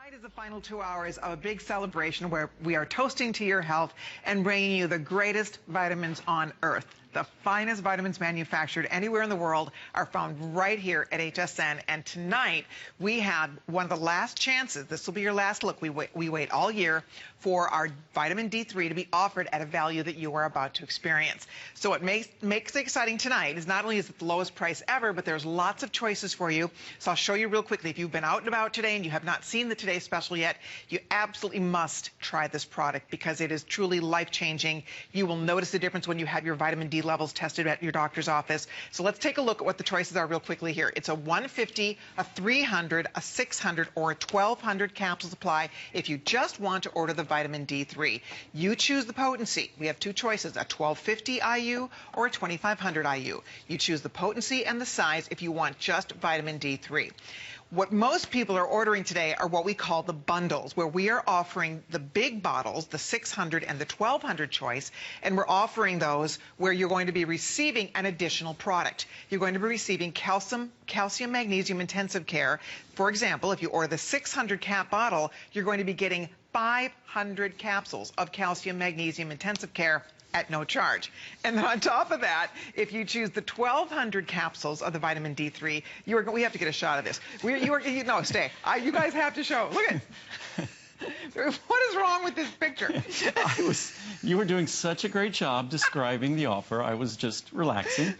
Tonight is the final 2 hours of a big celebration where we are toasting to your health and bringing you the greatest vitamins on earth. The finest vitamins manufactured anywhere in the world are found right here at HSN. And tonight, we have one of the last chances. This will be your last look. We wait all year for our vitamin D3 to be offered at a value that you are about to experience. So what makes it exciting tonight is not only is it the lowest price ever, but there's lots of choices for you. So I'll show you real quickly. If you've been out and about today and you have not seen the Today Special yet, you absolutely must try this product because it is truly life-changing. You will notice the difference when you have your vitamin D levels tested at your doctor's office. So let's take a look at what the choices are real quickly here. It's a 150, a 300, a 600, or a 1200 capsule supply if you just want to order the vitamin D3. You choose the potency. We have two choices, a 1250 IU or a 2500 IU. You choose the potency and the size if you want just vitamin D3. What most people are ordering today are what we call the bundles, where we are offering the big bottles, the 600 and the 1200 choice, and we're offering those where you're going to be receiving an additional product. You're going to be receiving calcium, magnesium intensive care. For example, if you order the 600 cap bottle, you're going to be getting 500 capsules of calcium, magnesium intensive care at no charge. And then on top of that, if you choose the 1200 capsules of the vitamin D3, we have to get a shot of this. No, stay. You guys have to show. Look at what is wrong with this picture? You were doing such a great job describing the offer. I was just relaxing.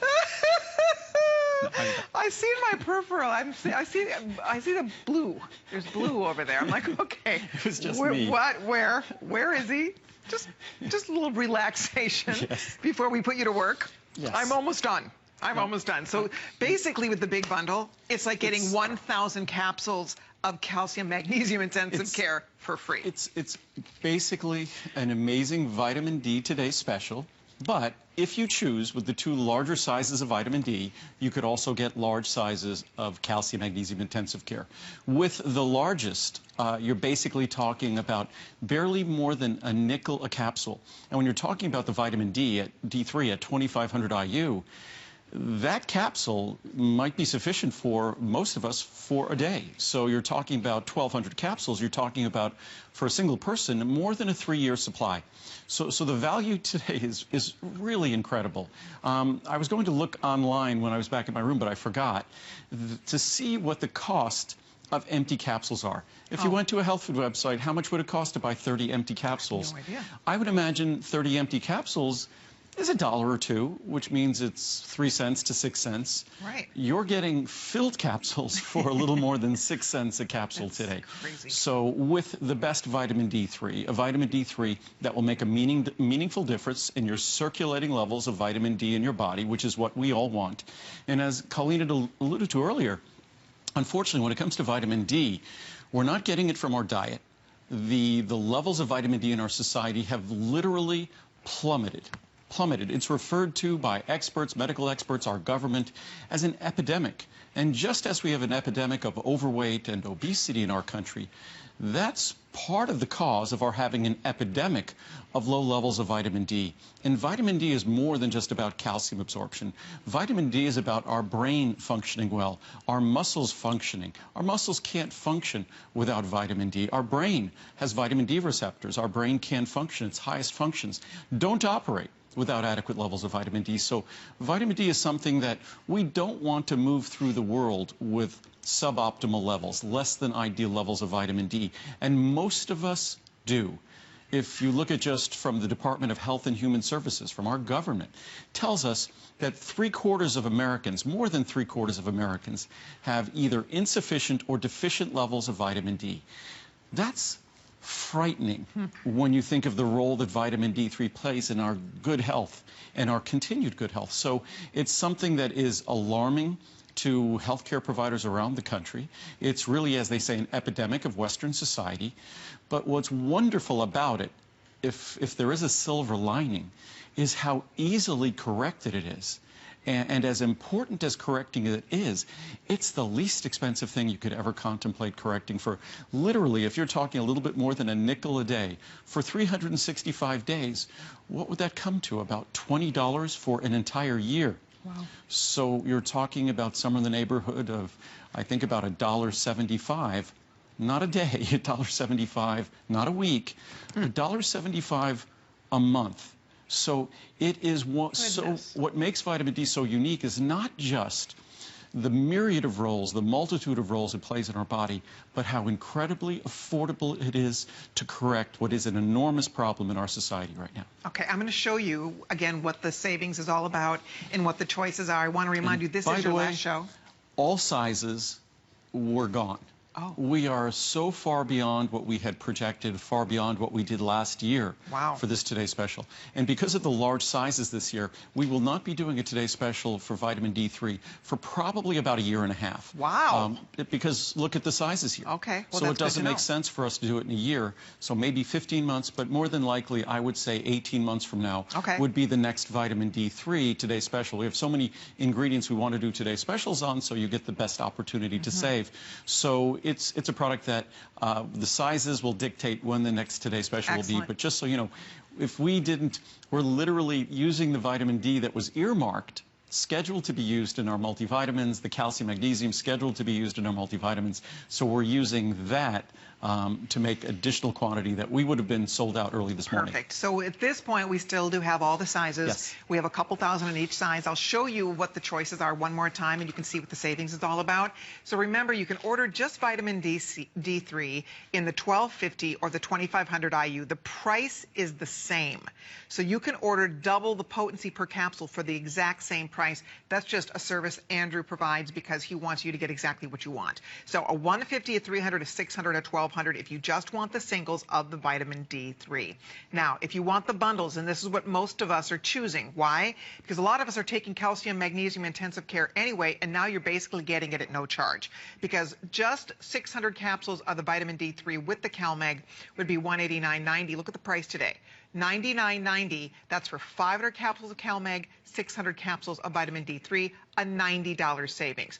I see my peripheral. I see the blue. There's blue over there. I'm like, okay. It was just me. What? Where is he? Just a little relaxation before we put you to work. Yes. I'm almost done. I'm almost done. So basically with the big bundle, it's like getting 1,000 capsules of calcium, magnesium intensive care for free. It's basically an amazing vitamin D Today special. But if you choose with the two larger sizes of vitamin D, you could also get large sizes of calcium magnesium intensive care. With the largest, you're basically talking about barely more than a nickel a capsule. And when you're talking about the vitamin D at D3 at 2500 IU, that capsule might be sufficient for most of us for a day. So you're talking about 1,200 capsules. You're talking about, for a single person, more than a 3-year supply. So the value today is really incredible. I was going to look online when I was back in my room, but I forgot to see what the cost of empty capsules are. If you went to a health food website, how much would it cost to buy 30 empty capsules? No idea. I would imagine 30 empty capsules is $1 or $2, which means it's 3 cents to 6 cents. Right. You're getting filled capsules for a little more than 6 cents a capsule today. Crazy. So with the best vitamin D3, a vitamin D3 that will make a meaningful difference in your circulating levels of vitamin D in your body, which is what we all want. And as Colleen had alluded to earlier, unfortunately, when it comes to vitamin D, we're not getting it from our diet. The levels of vitamin D in our society have literally plummeted. It's referred to by experts, medical experts, our government, as an epidemic. And just as we have an epidemic of overweight and obesity in our country, that's part of the cause of our having an epidemic of low levels of vitamin D. And vitamin D is more than just about calcium absorption. Vitamin D is about our brain functioning well, our muscles functioning. Our muscles can't function without vitamin D. Our brain has vitamin D receptors. Our brain can function. Its highest functions don't operate without adequate levels of vitamin D. So vitamin D is something that we don't want to move through the world with suboptimal levels, less than ideal levels of vitamin D. And most of us do. If you look at just from the Department of Health and Human Services, from our government, tells us that 3/4 of Americans, more than 3/4 of Americans, have either insufficient or deficient levels of vitamin D. That's frightening when you think of the role that vitamin D3 plays in our good health and our continued good health. So it's something that is alarming to healthcare providers around the country. It's really, as they say, an epidemic of Western society. But what's wonderful about it, if there is a silver lining, is how easily corrected it is. And as important as correcting it is, it's the least expensive thing you could ever contemplate correcting for. Literally, if you're talking a little bit more than a nickel a day, for 365 days, what would that come to? About $20 for an entire year. Wow. So you're talking about somewhere in the neighborhood of, I think, about $1.75 not a day, $1.75, not a week, $1.75 a month. So it is what makes vitamin D so unique is not just the myriad of roles, the multitude of roles it plays in our body, but how incredibly affordable it is to correct what is an enormous problem in our society right now. Okay, I'm going to show you, again, what the savings is all about and what the choices are. I want to remind you, this is your last show. All sizes were gone. Oh. We are so far beyond what we had projected, far beyond what we did last year for this Today Special. And because of the large sizes this year, we will not be doing a Today Special for vitamin D3 for probably about a year and a half. Wow. Because look at the sizes here. Okay. Well, so it doesn't make sense for us to do it in a year. So maybe 15 months, but more than likely, I would say 18 months from now would be the next vitamin D3 Today Special. We have so many ingredients we want to do Today Specials on, so you get the best opportunity to save. So it's a product that the sizes will dictate when the next Today Special will be. But just so you know, if we didn't, we're literally using the vitamin D that was earmarked, scheduled to be used in our multivitamins, the calcium, magnesium scheduled to be used in our multivitamins. So we're using that to make additional quantity that we would have been sold out early this morning. Perfect. So at this point, we still do have all the sizes. Yes. We have a couple thousand in each size. I'll show you what the choices are one more time, and you can see what the savings is all about. So remember, you can order just vitamin D3 in the 1250 or the 2500 IU. The price is the same. So you can order double the potency per capsule for the exact same price. That's just a service Andrew provides because he wants you to get exactly what you want. So a 150, a 300, a 600, a 1200 if you just want the singles of the vitamin D3. Now, if you want the bundles, and this is what most of us are choosing. Why? Because a lot of us are taking calcium, magnesium, intensive care anyway, and now you're basically getting it at no charge. Because just 600 capsules of the vitamin D3 with the CalMag would be $189.90. Look at the price today. $99.90. That's for 500 capsules of CalMag, 600 capsules of vitamin D3, a $90 savings.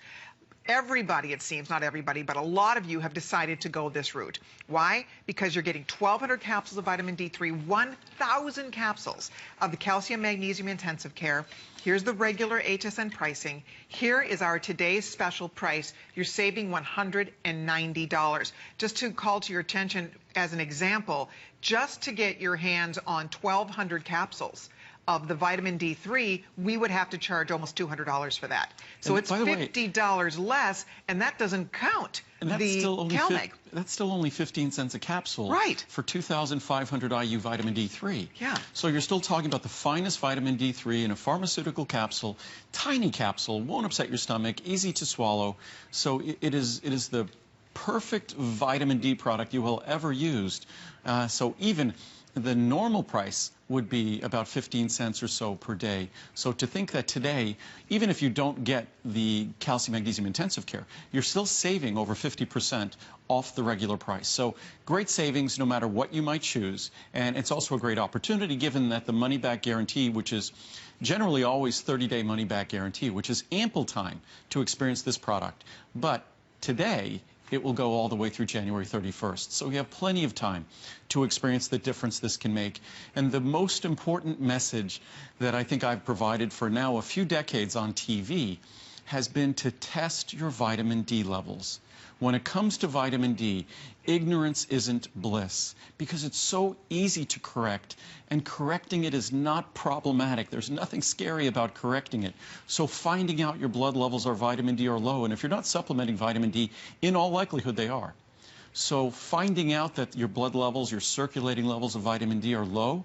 Everybody, it seems, not everybody, but a lot of you have decided to go this route. Why? Because you're getting 1,200 capsules of vitamin D3, 1,000 capsules of the calcium, magnesium, intensive care. Here's the regular HSN pricing. Here is our today's special price. You're saving $190. Just to call to your attention as an example, just to get your hands on 1,200 capsules of the vitamin D3, we would have to charge almost $200 for that. So it's $50 less, and that doesn't count the CalMag. That's still only 15 cents a capsule for 2,500 IU vitamin D3. Yeah. So you're still talking about the finest vitamin D3 in a pharmaceutical capsule, tiny capsule, won't upset your stomach, easy to swallow. So it is the perfect vitamin D product you will ever used. So even the normal price would be about 15 cents or so per day. So to think that today, even if you don't get the calcium magnesium intensive care, you're still saving over 50% off the regular price. So great savings no matter what you might choose. And it's also a great opportunity given that the money back guarantee, which is generally always 30-day money back guarantee, which is ample time to experience this product. But today, it will go all the way through January 31st. So we have plenty of time to experience the difference this can make. And the most important message that I think I've provided for now a few decades on TV has been to test your vitamin D levels. When it comes to vitamin D, ignorance isn't bliss because it's so easy to correct, and correcting it is not problematic. There's nothing scary about correcting it. So finding out your blood levels of vitamin D are low, and if you're not supplementing vitamin D, in all likelihood they are. So finding out that your blood levels, your circulating levels of vitamin D are low,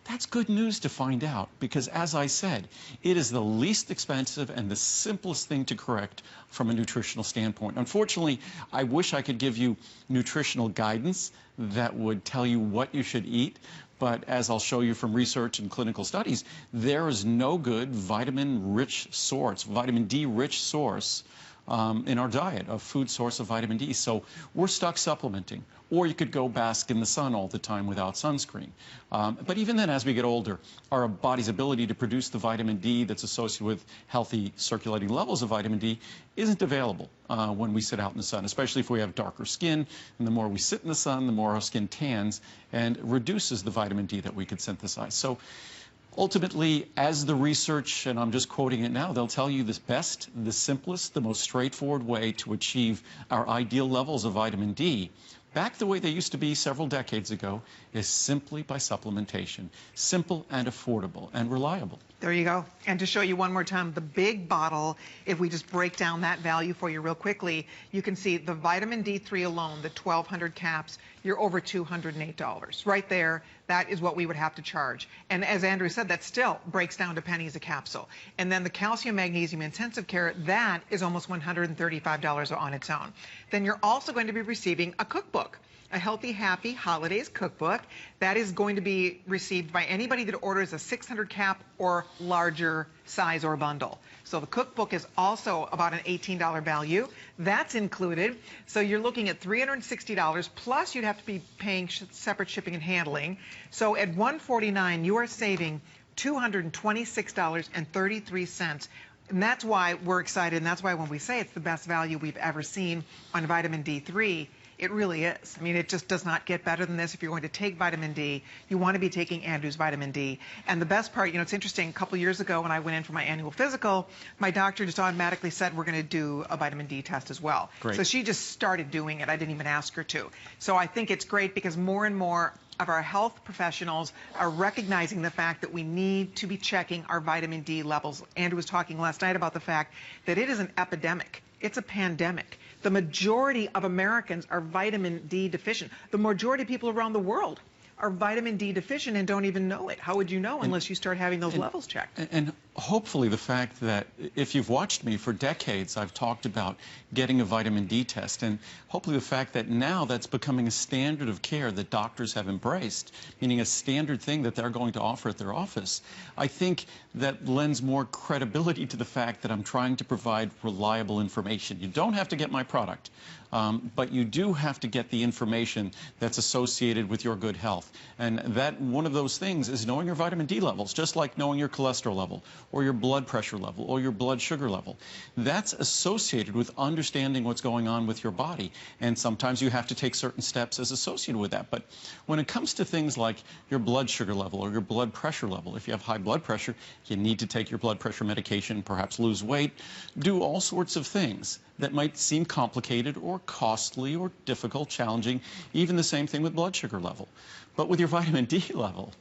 that's good news to find out because, as I said, it is the least expensive and the simplest thing to correct from a nutritional standpoint. Unfortunately, I wish I could give you nutritional guidance that would tell you what you should eat, but as I'll show you from research and clinical studies, there is no good vitamin-rich source, vitamin D-rich source in our diet, a food source of vitamin D. So we're stuck supplementing. Or you could go bask in the sun all the time without sunscreen. But even then, as we get older, our body's ability to produce the vitamin D that's associated with healthy circulating levels of vitamin D isn't available when we sit out in the sun, especially if we have darker skin. And the more we sit in the sun, the more our skin tans and reduces the vitamin D that we could synthesize. So Ultimately, as the research, and I'm just quoting it now, they'll tell you the best, the simplest, the most straightforward way to achieve our ideal levels of vitamin D, back the way they used to be several decades ago, is simply by supplementation. Simple and affordable and reliable. There you go. And to show you one more time, the big bottle, if we just break down that value for you real quickly, you can see the vitamin D3 alone, the 1,200 caps, you're over $208. Right there, that is what we would have to charge. And as Andrew said, that still breaks down to pennies a capsule. And then the calcium, magnesium, intensive care, that is almost $135 on its own. Then you're also going to be receiving a cookbook. A Healthy Happy Holidays cookbook that is going to be received by anybody that orders a 600 cap or larger size or bundle. So the cookbook is also about an $18 value. That's included. So you're looking at $360 plus you'd have to be paying separate shipping and handling. So at $149 you are saving $226.33. And that's why we're excited, and that's why when we say it's the best value we've ever seen on vitamin D3, it really is. I mean, it just does not get better than this. If you're going to take vitamin D, you want to be taking Andrew's vitamin D. And the best part, you know, it's interesting, a couple years ago when I went in for my annual physical, my doctor just automatically said we're going to do a vitamin D test as well. Great. So she just started doing it. I didn't even ask her to. So I think it's great because more and more of our health professionals are recognizing the fact that we need to be checking our vitamin D levels. Andrew was talking last night about the fact that it is an epidemic. It's a pandemic. The majority of Americans are vitamin D deficient. The majority of people around the world are vitamin D deficient and don't even know it. How would you know unless you start having those levels checked? And hopefully the fact that if you've watched me for decades, I've talked about getting a vitamin D test, and hopefully the fact that now that's becoming a standard of care that doctors have embraced, meaning a standard thing that they're going to offer at their office, I think that lends more credibility to the fact that I'm trying to provide reliable information. You don't have to get my product, but you do have to get the information that's associated with your good health. And that one of those things is knowing your vitamin D levels, just like knowing your cholesterol level, or your blood pressure level, or your blood sugar level. That's associated with understanding what's going on with your body. And sometimes you have to take certain steps as associated with that. But when it comes to things like your blood sugar level or your blood pressure level, if you have high blood pressure, you need to take your blood pressure medication, perhaps lose weight, do all sorts of things that might seem complicated or costly or difficult, challenging, even the same thing with blood sugar level. But with your vitamin D level,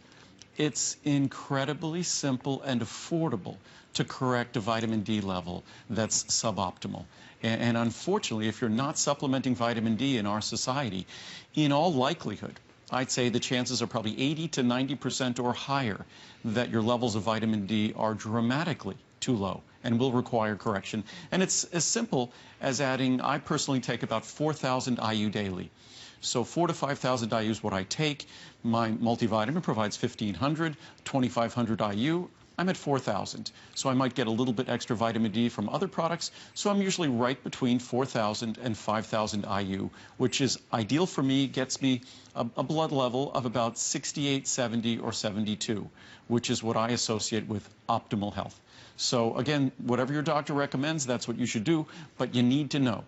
it's incredibly simple and affordable to correct a vitamin D level that's suboptimal. And unfortunately, if you're not supplementing vitamin D in our society, in all likelihood, I'd say the chances are probably 80 to 90% or higher that your levels of vitamin D are dramatically too low and will require correction. And it's as simple as adding, I personally take about 4,000 IU daily. So 4,000 to 5,000 IU is what I take. My multivitamin provides 1,500, 2,500 IU. I'm at 4,000. So I might get a little bit extra vitamin D from other products. So I'm usually right between 4,000 and 5,000 IU, which is ideal for me, gets me a blood level of about 68, 70, or 72, which is what I associate with optimal health. So again, whatever your doctor recommends, that's what you should do, but you need to know.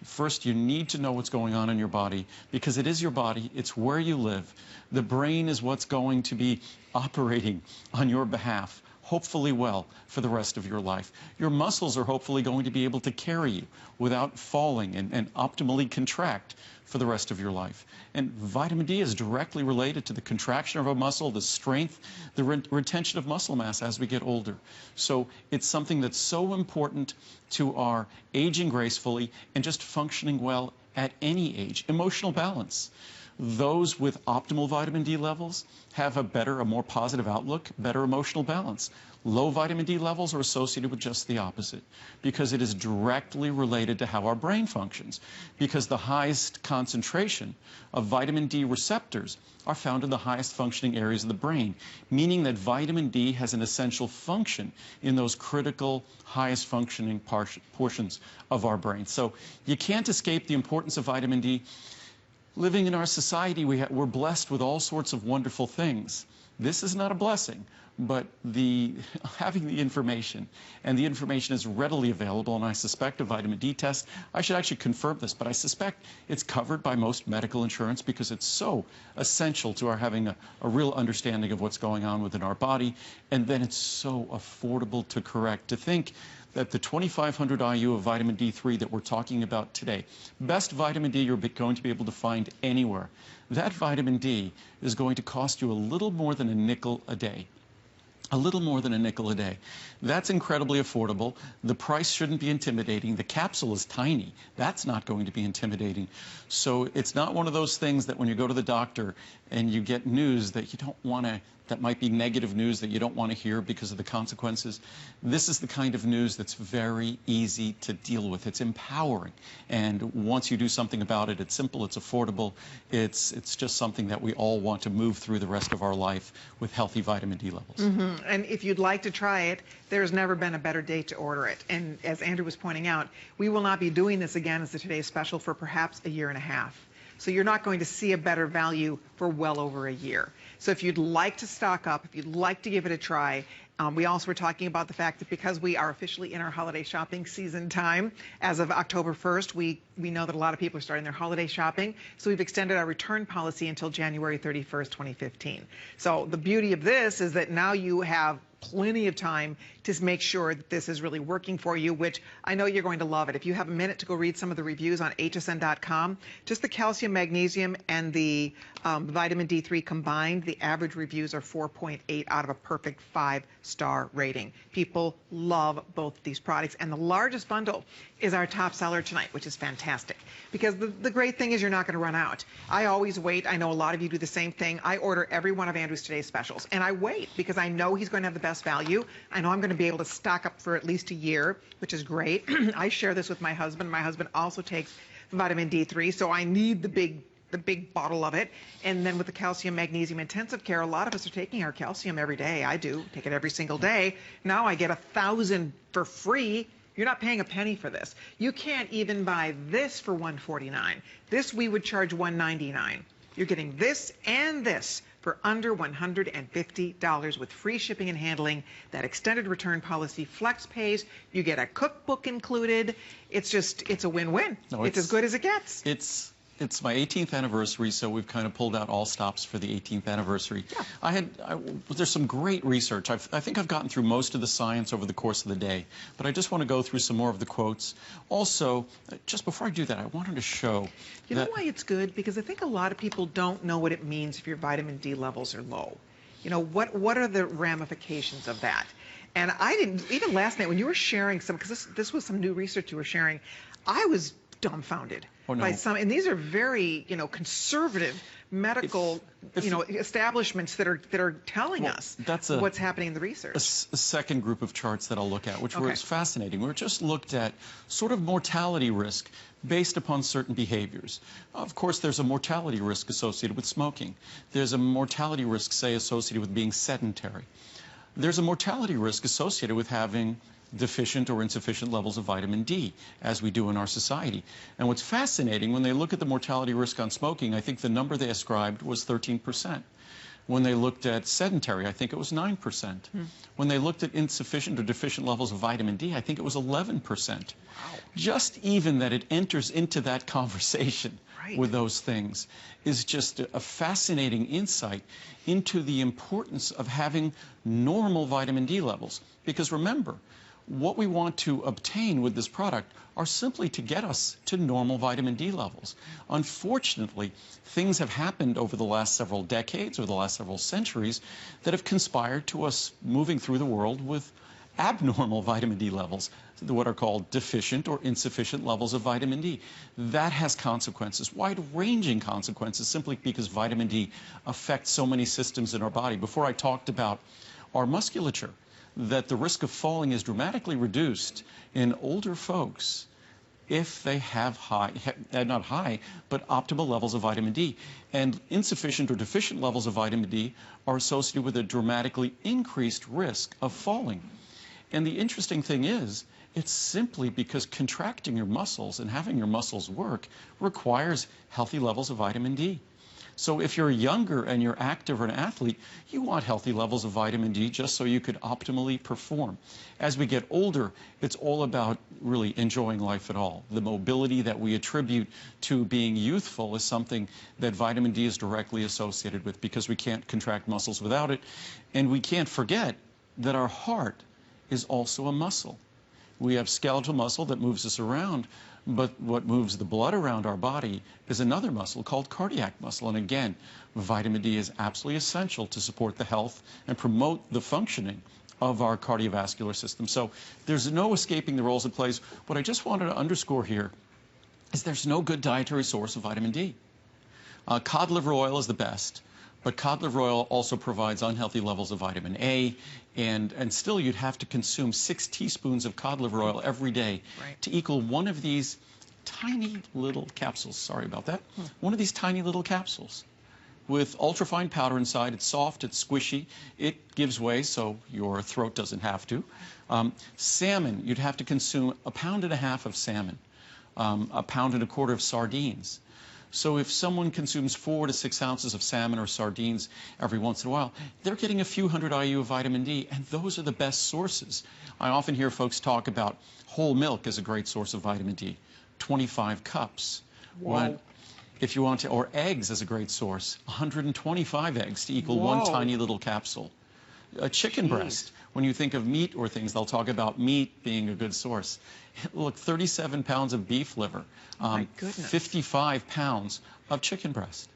First, you need to know what's going on in your body, because it is your body, it's where you live. The brain is what's going to be operating on your behalf, hopefully well, for the rest of your life. Your muscles are hopefully going to be able to carry you without falling and optimally contract for the rest of your life. And vitamin D is directly related to the contraction of a muscle, the strength, the retention of muscle mass as we get older. So it's something that's so important to our aging gracefully and just functioning well at any age. Emotional balance. Those with optimal vitamin D levels have a more positive outlook, better emotional balance. Low vitamin D levels are associated with just the opposite, because it is directly related to how our brain functions, because the highest concentration of vitamin D receptors are found in the highest functioning areas of the brain, meaning that vitamin D has an essential function in those critical, highest functioning portions of our brain. So you can't escape the importance of vitamin D. Living in our society, we're blessed with all sorts of wonderful things, This is not a blessing, but having the information, and the information is readily available, and I suspect a vitamin D test, I should actually confirm this, but I suspect it's covered by most medical insurance because it's so essential to our having a real understanding of what's going on within our body, and then it's so affordable to correct. To think that the 2,500 IU of vitamin D3 that we're talking about today, best vitamin D you're going to be able to find anywhere, that vitamin D is going to cost you a little more than a nickel a day. A little more than a nickel a day. That's incredibly affordable. The price shouldn't be intimidating. The capsule is tiny. That's not going to be intimidating. So it's not one of those things that when you go to the doctor and you get news that you don't want to, that might be negative news that you don't want to hear because of the consequences. This is the kind of news that's very easy to deal with. It's empowering. And once you do something about it, it's simple, it's affordable, it's just something that we all want to move through the rest of our life with healthy vitamin D levels. Mm-hmm. And if you'd like to try it, there's never been a better date to order it. And as Andrew was pointing out, we will not be doing this again as the Today's Special for perhaps a year and a half. So you're not going to see a better value for well over a year. So if you'd like to stock up, if you'd like to give it a try, we also were talking about the fact that because we are officially in our holiday shopping season time, as of October 1st, we know that a lot of people are starting their holiday shopping. So we've extended our return policy until January 31st, 2015. So the beauty of this is that now you have plenty of time to make sure that this is really working for you, which I know you're going to love it. If you have a minute to go read some of the reviews on hsn.com, just the calcium, magnesium, and the vitamin D3 combined, the average reviews are 4.8 out of a perfect 5-star rating. People love both these products, and the largest bundle is our top seller tonight, which is fantastic. Because the great thing is you're not going to run out. I always wait. I know a lot of you do the same thing. I order every one of Andrew's Today's Specials, and I wait because I know he's going to have the best value. I know I'm going to be able to stock up for at least a year, which is great. I share this with my husband. My husband also takes vitamin D3, so I need the big bottle of it. And then with the calcium, magnesium, intensive care, a lot of us are taking our calcium every day. I do, take it every single day. Now I get 1,000 for free. You're not paying a penny for this. You can't even buy this for $149. This we would charge $199. You're getting this and this for under $150 with free shipping and handling, that extended return policy, flex pays. You get a cookbook included. It's a win-win. No, it's as good as it gets. It's my 18th anniversary, so we've kind of pulled out all stops for the 18th anniversary. Yeah. There's some great research. I think I've gotten through most of the science over the course of the day, but I just want to go through some more of the quotes. Also, just before I do that, I wanted to show You know why it's good? Because I think a lot of people don't know what it means if your vitamin D levels are low. You know, what are the ramifications of that? And I didn't, even last night when you were sharing some, because this was some new research you were sharing, I was dumbfounded by some, and these are very, conservative medical, establishments that are telling us what's happening in the research. A second group of charts that I'll look at, which was fascinating. We just looked at sort of mortality risk based upon certain behaviors. Of course, there's a mortality risk associated with smoking. There's a mortality risk, say, associated with being sedentary. There's a mortality risk associated with having deficient or insufficient levels of vitamin D, as we do in our society. And what's fascinating, when they look at the mortality risk on smoking, I think the number they ascribed was 13%. When they looked at sedentary, I think it was 9%. When they looked at insufficient or deficient levels of vitamin D, I think it was 11%. Wow. Just even that it enters into that conversation with those things is just a fascinating insight into the importance of having normal vitamin D levels. Because remember, what we want to obtain with this product are simply to get us to normal vitamin D levels. Unfortunately, things have happened over the last several decades or the last several centuries that have conspired to us moving through the world with abnormal vitamin D levels, what are called deficient or insufficient levels of vitamin D. That has consequences, wide-ranging consequences, simply because vitamin D affects so many systems in our body. Before I talked about our musculature, that the risk of falling is dramatically reduced in older folks if they have not high, but optimal levels of vitamin D. And insufficient or deficient levels of vitamin D are associated with a dramatically increased risk of falling. And the interesting thing is, it's simply because contracting your muscles and having your muscles work requires healthy levels of vitamin D. So if you're younger and you're active or an athlete, you want healthy levels of vitamin D just so you could optimally perform. As we get older, it's all about really enjoying life at all. The mobility that we attribute to being youthful is something that vitamin D is directly associated with, because we can't contract muscles without it. And we can't forget that our heart is also a muscle. We have skeletal muscle that moves us around, but what moves the blood around our body is another muscle called cardiac muscle. And again, vitamin D is absolutely essential to support the health and promote the functioning of our cardiovascular system. So there's no escaping the roles it plays. What I just wanted to underscore here is there's no good dietary source of vitamin D. Cod liver oil is the best, but cod liver oil also provides unhealthy levels of vitamin A, and still you'd have to consume 6 teaspoons of cod liver oil every day to equal one of these tiny little capsules. Sorry about that. One of these tiny little capsules with ultrafine powder inside. It's soft, it's squishy, it gives way so your throat doesn't have to. Salmon, you'd have to consume 1.5 pounds of salmon, 1.25 pounds of sardines. So if someone consumes 4 to 6 ounces of salmon or sardines every once in a while, they're getting a few hundred IU of vitamin D, and those are the best sources. I often hear folks talk about whole milk as a great source of vitamin D, 25 cups. Wow. If you want to, or eggs as a great source, 125 eggs to equal one tiny little capsule. A chicken breast, when you think of meat or things, they'll talk about meat being a good source. Look, 37 pounds of beef liver, my goodness. 55 pounds of chicken breast,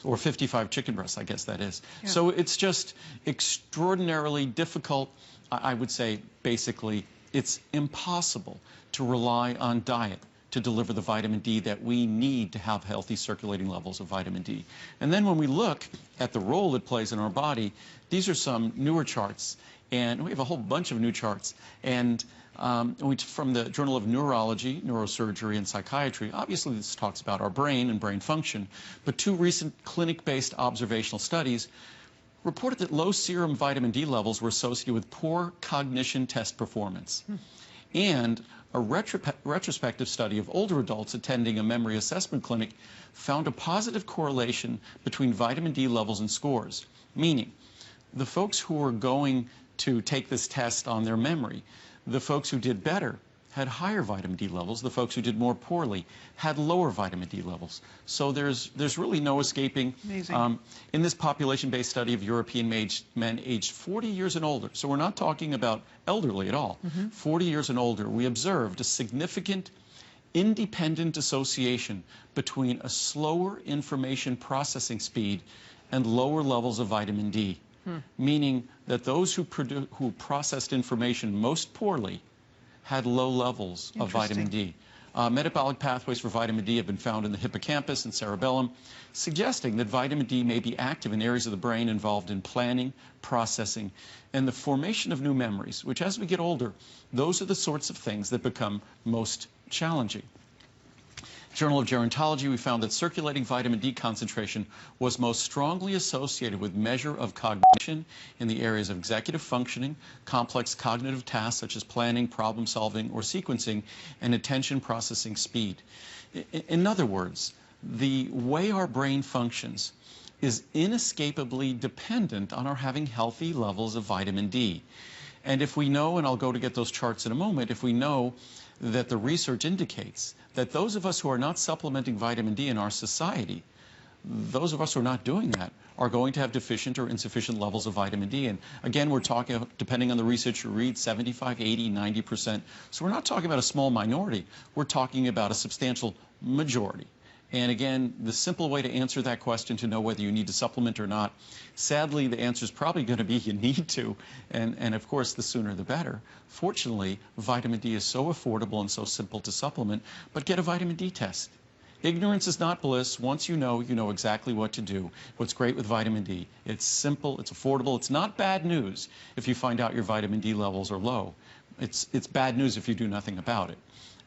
or 55 chicken breasts, I guess that is. Yeah. So it's just extraordinarily difficult. I would say, basically, it's impossible to rely on diet to deliver the vitamin D that we need to have healthy circulating levels of vitamin D. And then when we look at the role it plays in our body, these are some newer charts, and we have a whole bunch of new charts. And from the Journal of Neurology, Neurosurgery, and Psychiatry, obviously this talks about our brain and brain function, but 2 recent clinic-based observational studies reported that low serum vitamin D levels were associated with poor cognition test performance. And a retrospective study of older adults attending a memory assessment clinic found a positive correlation between vitamin D levels and scores, meaning the folks who were going to take this test on their memory, the folks who did better had higher vitamin D levels. The folks who did more poorly had lower vitamin D levels. So there's really no escaping. In this population-based study of European men aged 40 years and older, so we're not talking about elderly at all, 40 years and older, we observed a significant independent association between a slower information processing speed and lower levels of vitamin D, meaning that those who processed information most poorly had low levels of vitamin D. Metabolic pathways for vitamin D have been found in the hippocampus and cerebellum, suggesting that vitamin D may be active in areas of the brain involved in planning, processing, and the formation of new memories, which as we get older, those are the sorts of things that become most challenging. Journal of Gerontology, we found that circulating vitamin D concentration was most strongly associated with measure of cognition in the areas of executive functioning, complex cognitive tasks such as planning, problem solving, or sequencing, and attention processing speed. In other words, the way our brain functions is inescapably dependent on our having healthy levels of vitamin D. And if we know, and I'll go to get those charts in a moment, if we know that the research indicates that those of us who are not supplementing vitamin D in our society, those of us who are not doing that, are going to have deficient or insufficient levels of vitamin D. And again, we're talking, depending on the research you read, 75, 80, 90%. So we're not talking about a small minority. We're talking about a substantial majority. And again, the simple way to answer that question, to know whether you need to supplement or not, sadly, the answer is probably going to be you need to. And of course, the sooner the better. Fortunately, vitamin D is so affordable and so simple to supplement, but get a vitamin D test. Ignorance is not bliss. Once you know exactly what to do. What's great with vitamin D, it's simple, it's affordable. It's not bad news if you find out your vitamin D levels are low. It's bad news if you do nothing about it.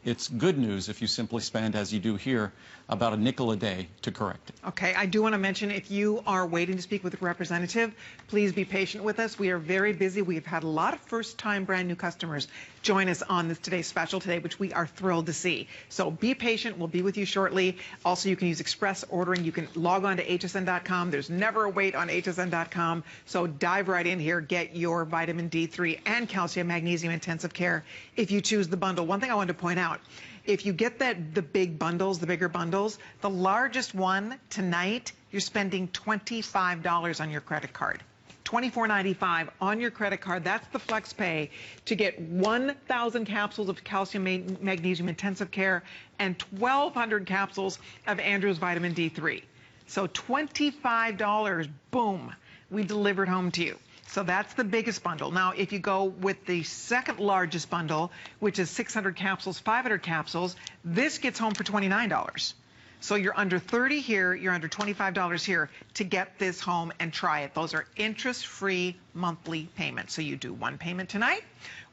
It's good news if you simply spend, as you do here, about $0.05 a day to correct it. Okay, I do want to mention, if you are waiting to speak with a representative, please be patient with us. We are very busy. We've had a lot of first-time brand new customers join us on this today's special today, which we are thrilled to see. So be patient. We'll be with you shortly. Also, you can use express ordering. You can log on to hsn.com. There's never a wait on hsn.com. So dive right in here. Get your vitamin D3 and calcium magnesium intensive care if you choose the bundle. One thing I wanted to point out, if you get the big bundles, the bigger bundles, the largest one tonight, you're spending $25 on your credit card. $24.95 on your credit card. That's the flex pay to get 1,000 capsules of calcium magnesium intensive care and 1,200 capsules of Andrew's vitamin D3. So $25, boom, we delivered home to you. So that's the biggest bundle. Now, if you go with the second largest bundle, which is 600 capsules, 500 capsules, this gets home for $29. So you're under $30 here, you're under $25 here to get this home and try it. Those are interest-free monthly payments. So you do one payment tonight,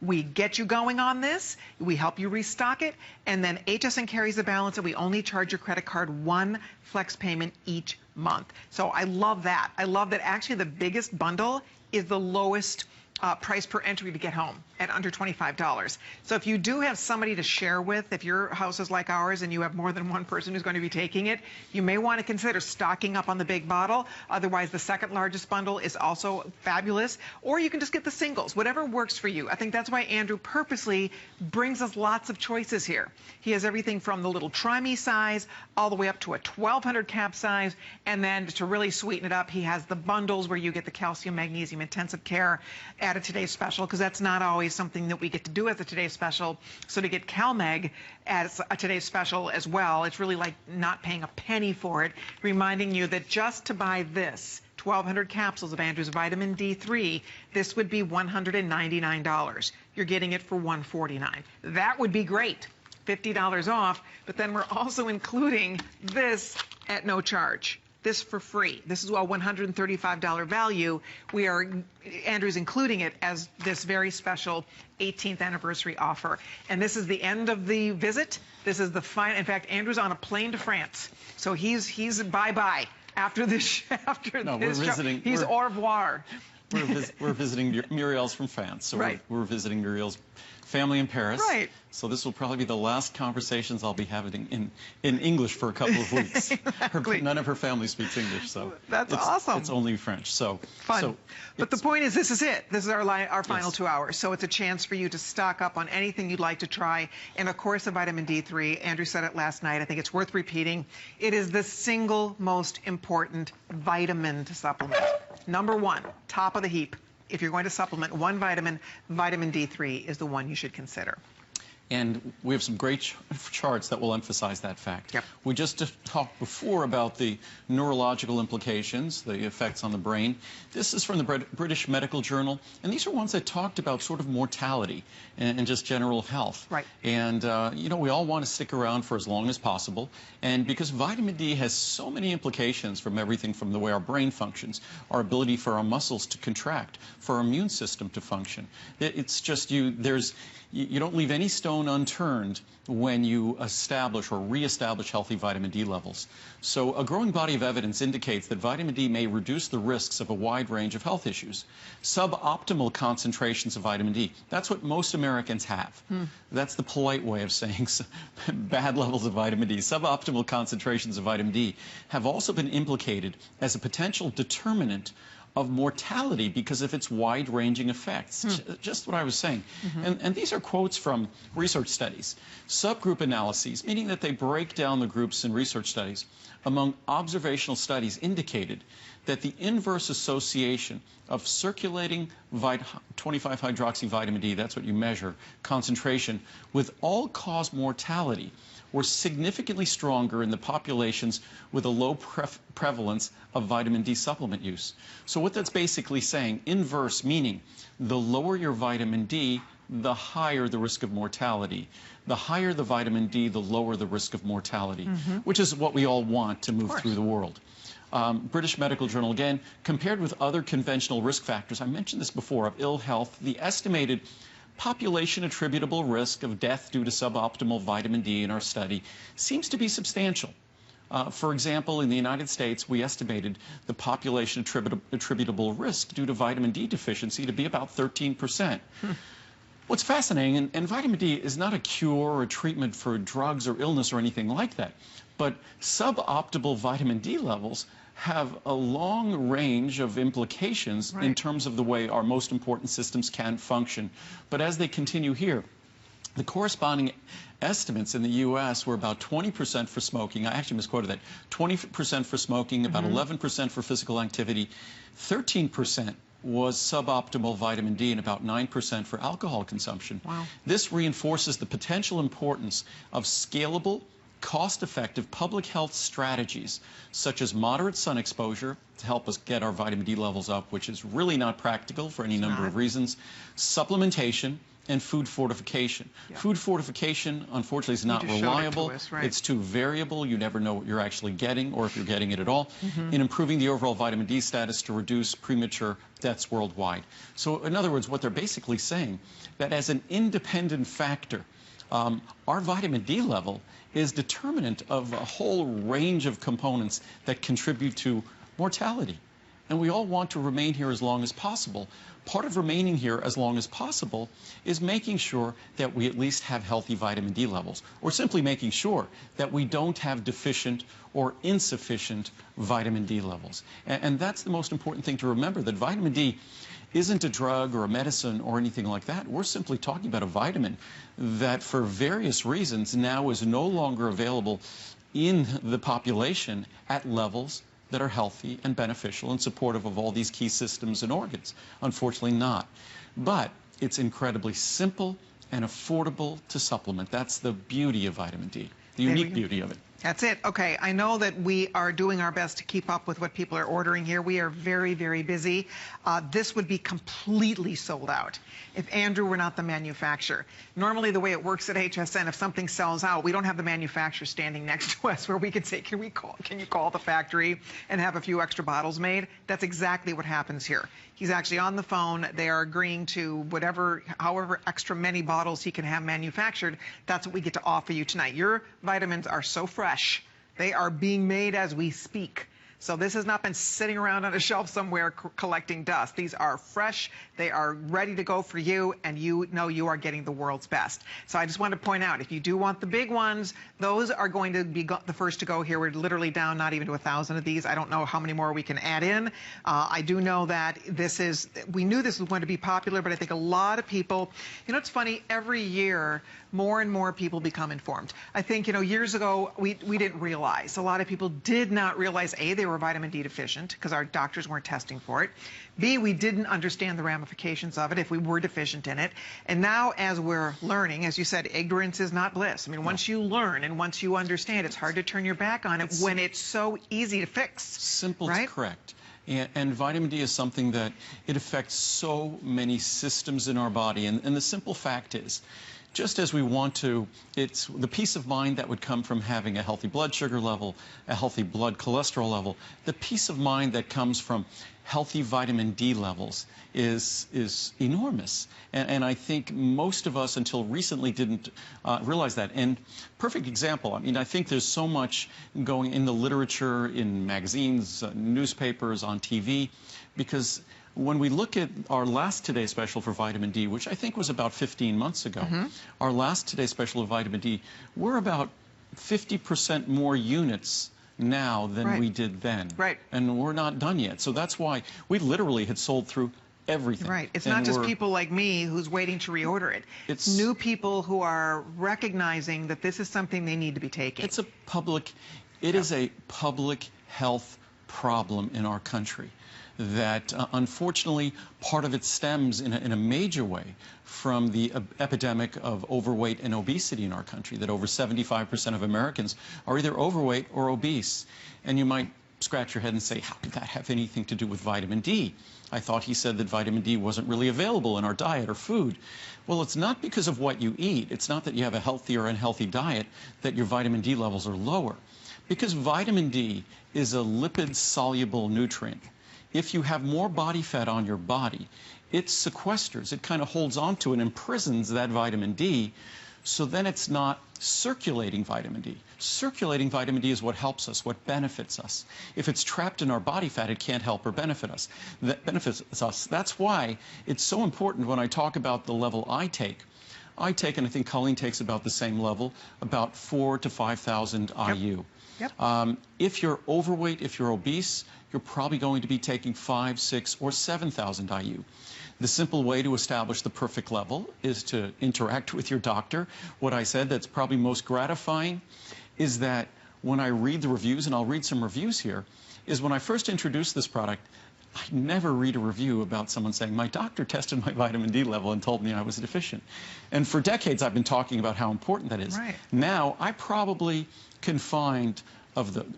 we get you going on this, we help you restock it, and then HSN carries the balance, and we only charge your credit card one flex payment each month. So I love that. I love that actually the biggest bundle is the lowest price per entry to get home at under $25. So if you do have somebody to share with, if your house is like ours and you have more than one person who's going to be taking it, you may want to consider stocking up on the big bottle. Otherwise, the second largest bundle is also fabulous. Or you can just get the singles, whatever works for you. I think that's why Andrew purposely brings us lots of choices here. He has everything from the little try me size all the way up to a 1,200 cap size. And then to really sweeten it up, he has the bundles where you get the calcium magnesium intensive care at a today's special, because that's not always something that we get to do as a today's special. So to get CalMag as a today's special as well, it's really like not paying a penny for it, reminding you that just to buy this 1,200 capsules of Andrew's vitamin D3, this would be $199. You're getting it for $149. That would be great. $50 off, but then we're also including this at no charge. This for free. This is a $135 value. Andrew's including it as this very special 18th anniversary offer. And this is the end of the visit. This is the final. In fact, Andrew's on a plane to France. So he's bye-bye after this, No, we're visiting. He's au revoir. We're visiting Muriel's from France. So right. we're visiting Muriel's family in Paris. Right. So this will probably be the last conversations I'll be having in English for a couple of weeks. Exactly. None of her family speaks English, so that's awesome. It's only French. So fun. But the point is, this is it. This is our final 2 hours. So it's a chance for you to stock up on anything you'd like to try. And of course, the vitamin D3. Andrew said it last night. I think it's worth repeating. It is the single most important vitamin to supplement. Number one, top of the heap. If you're going to supplement one vitamin, vitamin D3 is the one you should consider. And we have some great charts that will emphasize that fact. Yep. We just talked before about the neurological implications, the effects on the brain. This is from the British Medical Journal, and these are ones that talked about sort of mortality and just general health. Right. And, you know, we all want to stick around for as long as possible. And because vitamin D has so many implications from everything from the way our brain functions, our ability for our muscles to contract, for our immune system to function. It's just you don't leave any stone unturned when you establish or reestablish healthy vitamin D levels. So a growing body of evidence indicates that vitamin D may reduce the risks of a wide range of health issues. Suboptimal concentrations of vitamin D, that's what most Americans have. That's the polite way of saying bad levels of vitamin D. Suboptimal concentrations of vitamin D have also been implicated as a potential determinant of mortality because of its wide-ranging effects. Just what I was saying. And these are quotes from research studies. Subgroup analyses, meaning that they break down the groups in research studies, among observational studies indicated that the inverse association of circulating 25-hydroxy vitamin D, that's what you measure, concentration, with all-cause mortality were significantly stronger in the populations with a low prevalence of vitamin D supplement use. So what that's basically saying, inverse, meaning the lower your vitamin D, the higher the risk of mortality. The higher the vitamin D, the lower the risk of mortality, which is what we all want to move through the world. British Medical Journal, again, compared with other conventional risk factors, I mentioned this before, of ill health, the estimated population attributable risk of death due to suboptimal vitamin D in our study seems to be substantial. For example, in the United States, we estimated the population attributable risk due to vitamin D deficiency to be about 13%. What's fascinating, and vitamin D is not a cure or a treatment for drugs or illness or anything like that, but suboptimal vitamin D levels have a long range of implications in terms of the way our most important systems can function. But as they continue here, the corresponding estimates in the U.S. were about 20% for smoking. I actually misquoted that. 20% for smoking, about 11% for physical activity, 13% was suboptimal vitamin D, and about 9% for alcohol consumption. Wow. This reinforces the potential importance of scalable, cost-effective public health strategies, such as moderate sun exposure to help us get our vitamin D levels up, which is really not practical for any number of reasons, supplementation, and food fortification. Food fortification, unfortunately, is not reliable. It's too variable. You never know what you're actually getting, or if you're getting it at all, in improving the overall vitamin D status to reduce premature deaths worldwide. So, in other words, what they're basically saying, that as an independent factor, our vitamin D level is determinant of a whole range of components that contribute to mortality. And we all want to remain here as long as possible. Part of remaining here as long as possible is making sure that we at least have healthy vitamin D levels, or simply making sure that we don't have deficient or insufficient vitamin D levels. And that's the most important thing to remember, that vitamin D isn't a drug or a medicine or anything like that. We're simply talking about a vitamin that, for various reasons, now is no longer available in the population at levels that are healthy and beneficial and supportive of all these key systems and organs. Unfortunately not. But it's incredibly simple and affordable to supplement. That's the beauty of vitamin D, the unique beauty of it. That's it. Okay, I know that we are doing our best to keep up with what people are ordering here. We are very, very busy. This would be completely sold out if Andrew were not the manufacturer. Normally, the way it works at HSN, if something sells out, we don't have the manufacturer standing next to us where we can say, can you call the factory and have a few extra bottles made? That's exactly what happens here. He's actually on the phone. They are agreeing to however extra many bottles he can have manufactured. That's what we get to offer you tonight. Your vitamins are so fresh. They are being made as we speak. So this has not been sitting around on a shelf somewhere collecting dust. These are fresh. They are ready to go for you, and you know you are getting the world's best. So I just want to point out, if you do want the big ones, those are going to be the first to go here. We're literally down not even to 1,000 of these. I don't know how many more we can add in. I do know that we knew this was going to be popular, but I think a lot of people, it's funny, every year more and more people become informed. I think, years ago, we didn't realize. A lot of people did not realize, A, they were vitamin D deficient because our doctors weren't testing for it. B, we didn't understand the ramifications of it if we were deficient in it. And now, as we're learning, as you said, ignorance is not bliss. I mean, once you learn and once you understand, it's hard to turn your back on it when it's so easy to fix. Simple to correct. And vitamin D is something that it affects so many systems in our body. And the simple fact is, just as we want to, it's the peace of mind that would come from having a healthy blood sugar level, a healthy blood cholesterol level, the peace of mind that comes from healthy vitamin D levels is enormous. And I think most of us until recently didn't realize that. And perfect example, I mean, I think there's so much going in the literature, in magazines, newspapers, on TV, because when we look at our last Today Special for vitamin D, which I think was about 15 months ago, our last Today Special of vitamin D, we're about 50% more units now than we did then. And we're not done yet. So that's why we literally had sold through everything. It's not just people like me who's waiting to reorder it. It's new people who are recognizing that this is something they need to be taking. It is a public health problem in our country that unfortunately part of it stems in a major way from the epidemic of overweight and obesity in our country, that over 75% of Americans are either overweight or obese. And you might scratch your head and say, how could that have anything to do with vitamin D? I thought he said that vitamin D wasn't really available in our diet or food. Well, it's not because of what you eat. It's not that you have a healthy or unhealthy diet that your vitamin D levels are lower. Because vitamin D is a lipid-soluble nutrient. if you have more body fat on your body, it sequesters, it kind of holds on to and imprisons that vitamin D, so then it's not circulating vitamin D. Circulating vitamin D is what helps us, what benefits us. If it's trapped in our body fat, it can't help or benefit us. That benefits us. That's why it's so important when I talk about the level I take, and I think Colleen takes about the same level, about 4,000 to 5,000 IU. Yep. If you're overweight, if you're obese, you're probably going to be taking 5,000, 6,000, or 7,000 IU. The simple way to establish the perfect level is to interact with your doctor. What I said that's probably most gratifying is that when I read the reviews, and I'll read some reviews here, is when I first introduced this product, I never read a review about someone saying, my doctor tested my vitamin D level and told me I was deficient. And for decades, I've been talking about how important that is. Right. Now, I probably can find,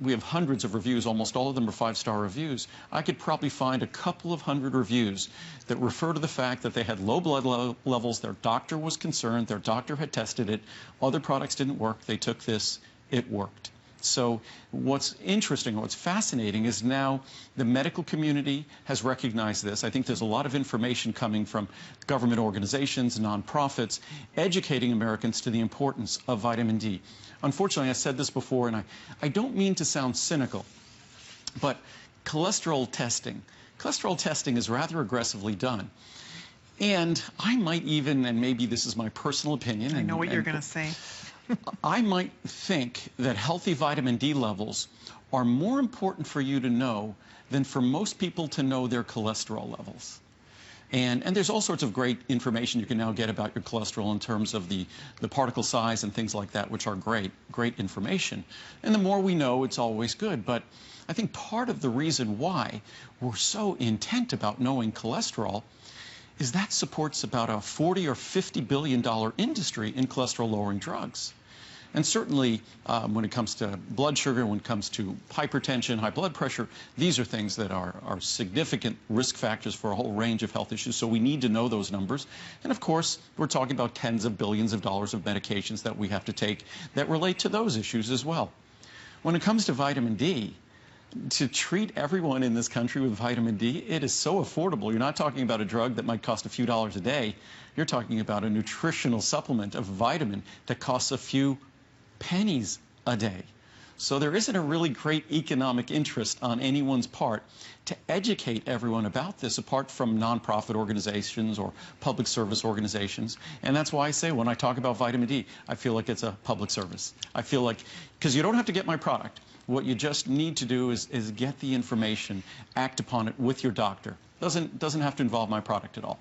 we have hundreds of reviews, almost all of them are 5-star reviews. I could probably find a couple of hundred reviews that refer to the fact that they had low blood levels, their doctor was concerned, their doctor had tested it, other products didn't work, they took this, it worked. So what's interesting, what's fascinating is now the medical community has recognized this. I think there's a lot of information coming from government organizations, nonprofits, educating Americans to the importance of vitamin D. Unfortunately, I said this before, and I don't mean to sound cynical, but cholesterol testing is rather aggressively done. And I might even, and maybe this is my personal opinion. I know what you're going to say. I might think that healthy vitamin D levels are more important for you to know than for most people to know their cholesterol levels. And there's all sorts of great information you can now get about your cholesterol in terms of the particle size and things like that, which are great information. And the more we know, it's always good. But I think part of the reason why we're so intent about knowing cholesterol is that supports about a $40 or $50 billion industry in cholesterol-lowering drugs. And certainly, when it comes to blood sugar, when it comes to hypertension, high blood pressure, these are things that are significant risk factors for a whole range of health issues, so we need to know those numbers. And of course, we're talking about tens of billions of dollars of medications that we have to take that relate to those issues as well. When it comes to vitamin D, to treat everyone in this country with vitamin D, it is so affordable. You're not talking about a drug that might cost a few dollars a day. You're talking about a nutritional supplement of vitamin that costs a few pennies a day. So there isn't a really great economic interest on anyone's part to educate everyone about this, apart from nonprofit organizations or public service organizations. And that's why I say when I talk about vitamin D, I feel like it's a public service. I feel like, because you don't have to get my product. What you just need to do is get the information, act upon it with your doctor. Doesn't have to involve my product at all.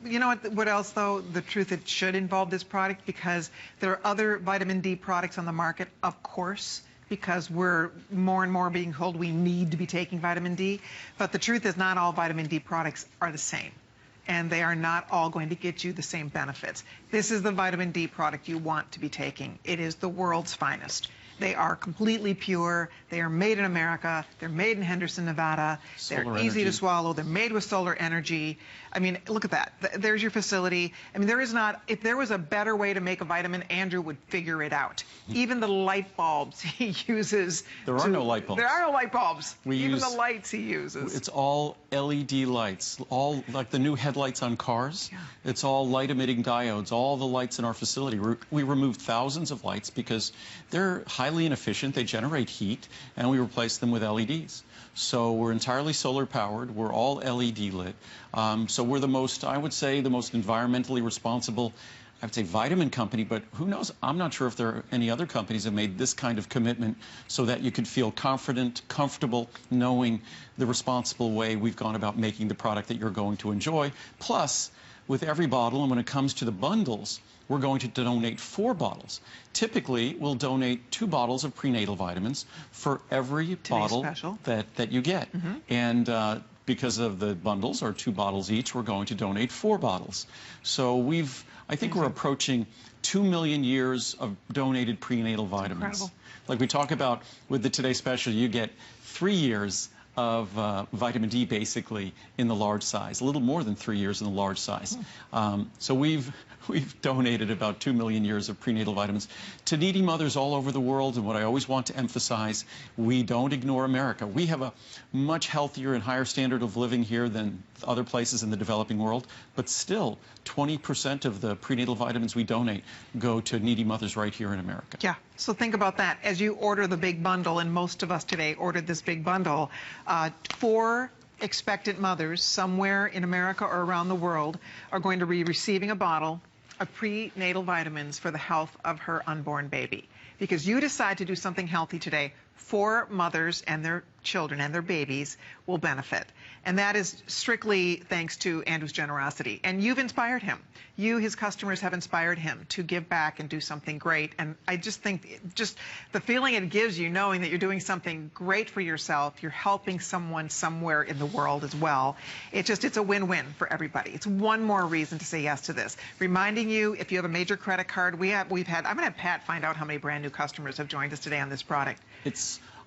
You know what else though? The truth, it should involve this product because there are other vitamin D products on the market, of course, because we're more and more being told we need to be taking vitamin D. But the truth is not all vitamin D products are the same. And they are not all going to get you the same benefits. This is the vitamin D product you want to be taking. It is the world's finest. They are completely pure. They are made in America. They're made in Henderson, Nevada. They're easy to swallow. They're made with solar energy. I mean, look at that. There's your facility. I mean, there is not, if there was a better way to make a vitamin, Andrew would figure it out. Even the light bulbs he uses. There are no light bulbs. There are no light bulbs. Even the lights he uses. It's all LED lights, all like the new headlights on cars. Yeah. It's all light emitting diodes, all the lights in our facility. We removed thousands of lights because they're highly inefficient. They generate heat, and we replace them with LEDs. So we're entirely solar powered. We're all LED lit. So we're the most, I would say, the most environmentally responsible, I would say, vitamin company, but who knows? I'm not sure if there are any other companies that made this kind of commitment so that you could feel confident, comfortable, knowing the responsible way we've gone about making the product that you're going to enjoy. Plus, with every bottle, and when it comes to the bundles, we're going to donate 4 bottles. Typically, we'll donate 2 bottles of prenatal vitamins for every bottle that you get. Mm-hmm. And because of the bundles, or 2 bottles each, we're going to donate 4 bottles. So I think we're approaching 2 million years of donated prenatal vitamins. Incredible. Like we talk about with the Today Special, you get 3 years of vitamin D, basically, in the large size, a little more than 3 years in the large size. So we've donated about 2 million years of prenatal vitamins to needy mothers all over the world. And what I always want to emphasize, we don't ignore America. We have a much healthier and higher standard of living here than other places in the developing world, but still 20% of the prenatal vitamins we donate go to needy mothers right here in America. Yeah, so think about that. As you order the big bundle, and most of us today ordered this big bundle, 4 expectant mothers somewhere in America or around the world are going to be receiving a bottle of prenatal vitamins for the health of her unborn baby. Because you decide to do something healthy today, 4 mothers and their children and their babies will benefit. And that is strictly thanks to Andrew's generosity. And you've inspired him. You, his customers, have inspired him to give back and do something great. And I just think just the feeling it gives you knowing that you're doing something great for yourself, you're helping someone somewhere in the world as well. It's a win-win for everybody. It's one more reason to say yes to this. Reminding you, if you have a major credit card, I'm going to have Pat find out how many brand new customers have joined us today on this product.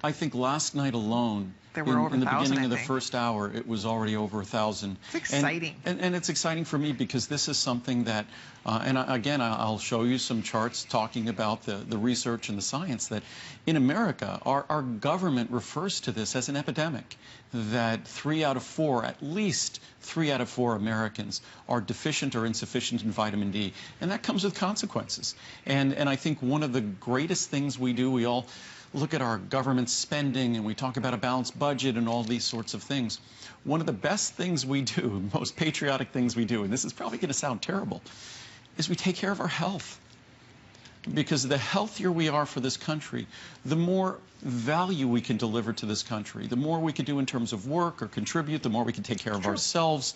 I think last night alone, there were over in the 1,000, beginning of the first hour, it was already over 1,000. It's exciting. And it's exciting for me because this is something that, again, I'll show you some charts talking about the research and the science that in America, our government refers to this as an epidemic, that 3 out of 4, at least 3 out of 4 Americans are deficient or insufficient in vitamin D. And that comes with consequences. And I think one of the greatest things we do, we all look at our government spending and we talk about a balanced budget and all these sorts of things. One of the best things we do, most patriotic things we do, and this is probably going to sound terrible, is we take care of our health. Because the healthier we are for this country, the more value we can deliver to this country, the more we can do in terms of work or contribute, the more we can take care of ourselves,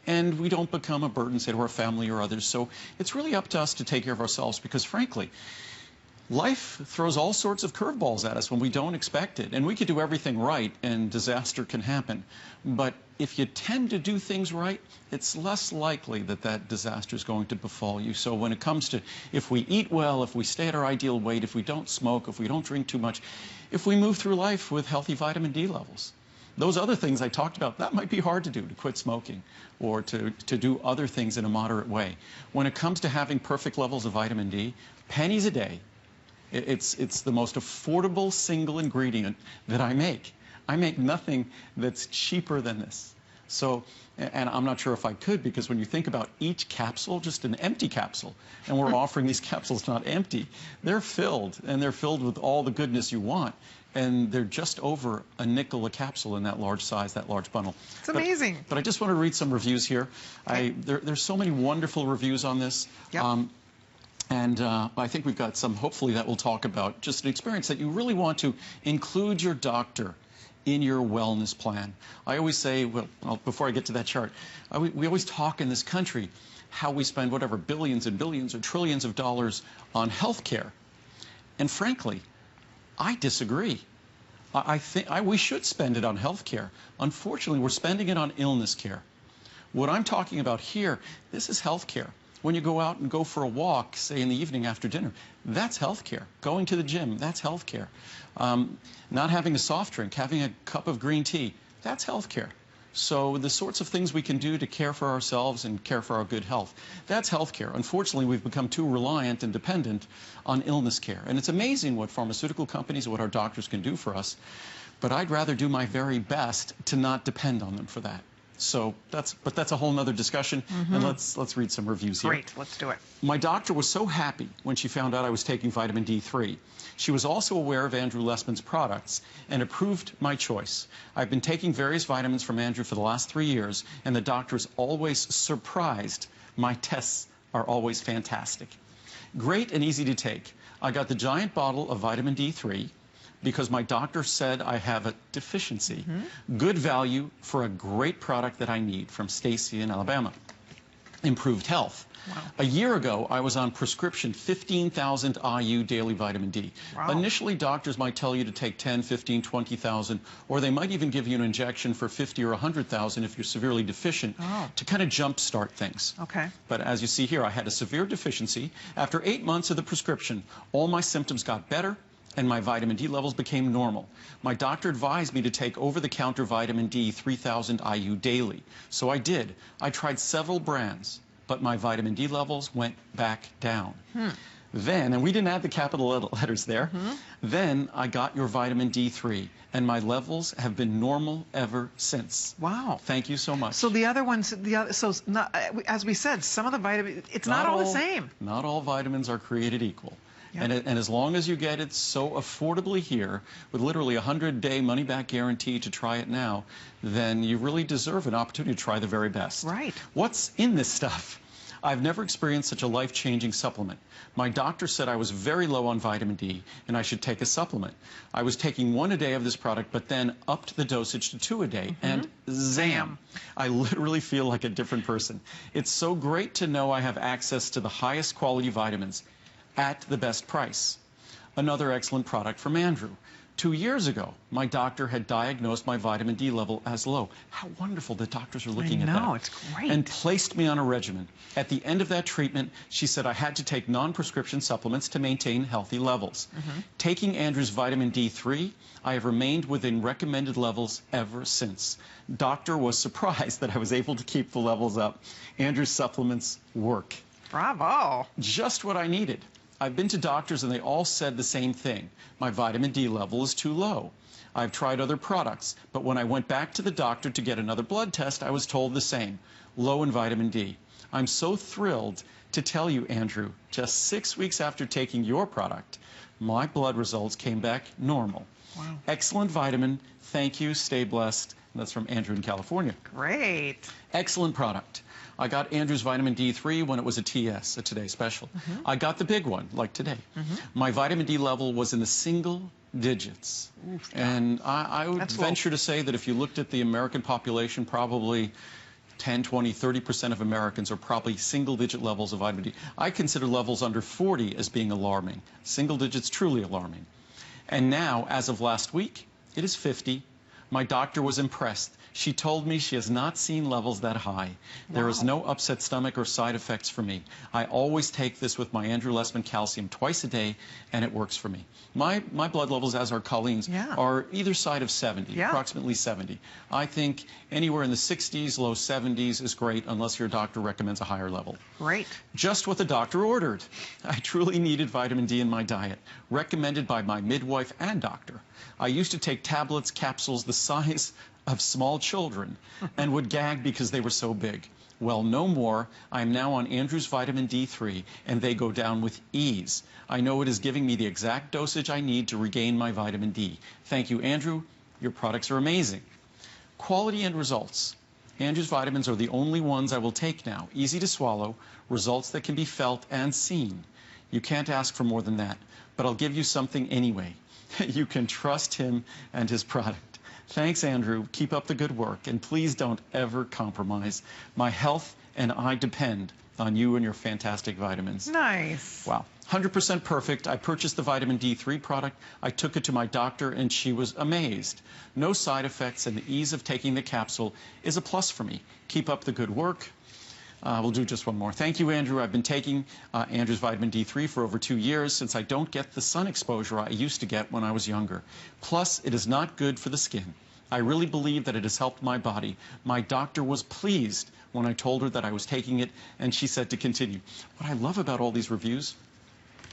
and we don't become a burden, say, to our family or others. So it's really up to us to take care of ourselves because, frankly, life throws all sorts of curveballs at us when we don't expect it. And we could do everything right and disaster can happen. But if you tend to do things right, it's less likely that that disaster is going to befall you. So when it comes to if we eat well, if we stay at our ideal weight, if we don't smoke, if we don't drink too much, if we move through life with healthy vitamin D levels, those other things I talked about, that might be hard to do, to quit smoking or to do other things in a moderate way. When it comes to having perfect levels of vitamin D, pennies a day, it's the most affordable single ingredient that I make. I make nothing that's cheaper than this. So, and I'm not sure if I could, because when you think about each capsule, just an empty capsule, and we're offering these capsules not empty, they're filled, and they're filled with all the goodness you want. And they're just over a nickel a capsule in that large size, that large bundle. It's amazing. But I just want to read some reviews here. There's so many wonderful reviews on this. Yep. And I think we've got some, hopefully, that we'll talk about just an experience that you really want to include your doctor in your wellness plan. I always say, well, before I get to that chart, we always talk in this country how we spend whatever billions and billions or trillions of dollars on health care. And frankly, I disagree. I think we should spend it on health care. Unfortunately, we're spending it on illness care. What I'm talking about here, this is health care. When you go out and go for a walk, say in the evening after dinner, that's health care. Going to the gym, that's health care. Not having a soft drink, having a cup of green tea, that's health care. So the sorts of things we can do to care for ourselves and care for our good health, that's health care. Unfortunately, we've become too reliant and dependent on illness care. And it's amazing what pharmaceutical companies, what our doctors can do for us. But I'd rather do my very best to not depend on them for that. So that's a whole nother discussion. And let's read some reviews here. Great, let's do it. My doctor was so happy when she found out I was taking vitamin D3. She was also aware of Andrew Lessman's products and approved my choice. I've been taking various vitamins from Andrew for the last 3 years, and the doctor is always surprised. My tests are always fantastic. Great and easy to take. I got the giant bottle of vitamin D3 because my doctor said I have a deficiency. Good value for a great product that I need from Stacy in Alabama. Improved health. Wow. A year ago, I was on prescription 15,000 IU daily vitamin D. Wow. Initially, doctors might tell you to take 10, 15, 20,000, or they might even give you an injection for 50 or 100,000 if you're severely deficient to kind of jumpstart things. Okay. But as you see here, I had a severe deficiency. After 8 months of the prescription, all my symptoms got better. and my vitamin D levels became normal. My doctor advised me to take over-the-counter vitamin D 3000 IU daily. So I did. I tried several brands, but my vitamin D levels went back down. Then, and we didn't add the capital letters there, then I got your vitamin D3, and my levels have been normal ever since. Wow. Thank you so much. So the other ones, as we said, some of the vitamins, it's not all the same. Not all vitamins are created equal. Yep. And as long as you get it so affordably here, with literally a 100-day money-back guarantee to try it now, then you really deserve an opportunity to try the very best. Right. What's in this stuff? I've never experienced such a life-changing supplement. My doctor said I was very low on vitamin D and I should take a supplement. I was taking 1 a day of this product, but then upped the dosage to 2 a day, and zam! I literally feel like a different person. It's so great to know I have access to the highest quality vitamins at the best price. Another excellent product from Andrew. 2 years ago, my doctor had diagnosed my vitamin D level as low. How wonderful that doctors are looking at that. I know, it's great. And placed me on a regimen. At the end of that treatment, she said I had to take non-prescription supplements to maintain healthy levels. Taking Andrew's vitamin D3, I have remained within recommended levels ever since. Doctor was surprised that I was able to keep the levels up. Andrew's supplements work. Bravo. Just what I needed. I've been to doctors and they all said the same thing. My vitamin D level is too low. I've tried other products, but when I went back to the doctor to get another blood test, I was told the same, low in vitamin D. I'm so thrilled to tell you, Andrew, just 6 weeks after taking your product, my blood results came back normal. Wow. Excellent vitamin. Thank you. Stay blessed. And that's from Andrew in California. Great. Excellent product. I got Andrew's vitamin D3 when it was a TS, a Today Special. I got the big one, like today. My vitamin D level was in the single digits. And I would venture to say that if you looked at the American population, probably 10, 20, 30% of Americans are probably single-digit levels of vitamin D. I consider levels under 40 as being alarming. Single digits truly alarming. And now, as of last week, it is 50. My doctor was impressed. She told me she has not seen levels that high. There is no upset stomach or side effects for me. I always take this with my Andrew Lessman calcium twice a day, and it works for me. My blood levels, as are Colleen's, are either side of 70, approximately 70. I think anywhere in the 60s, low 70s is great, unless your doctor recommends a higher level. Great. Just what the doctor ordered. I truly needed vitamin D in my diet, recommended by my midwife and doctor. I used to take tablets, capsules the size of small children and would gag because they were so big. Well, no more. I am now on Andrew's vitamin D3, and they go down with ease. I know it is giving me the exact dosage I need to regain my vitamin D. Thank you, Andrew. Your products are amazing. Quality and results. Andrew's vitamins are the only ones I will take now. Easy to swallow, results that can be felt and seen. You can't ask for more than that, but I'll give you something anyway. You can trust him and his product. Thanks, Andrew. Keep up the good work, and please don't ever compromise. My health and I depend on you and your fantastic vitamins. Nice. Wow. 100% perfect. I purchased the vitamin D3 product. I took it to my doctor, and she was amazed. No side effects, and the ease of taking the capsule is a plus for me. Keep up the good work. We'll do just one more. Thank you, Andrew. I've been taking Andrew's vitamin D3 for over 2 years since I don't get the sun exposure I used to get when I was younger. Plus, it is not good for the skin. I really believe that it has helped my body. My doctor was pleased when I told her that I was taking it, and she said to continue. What I love about all these reviews,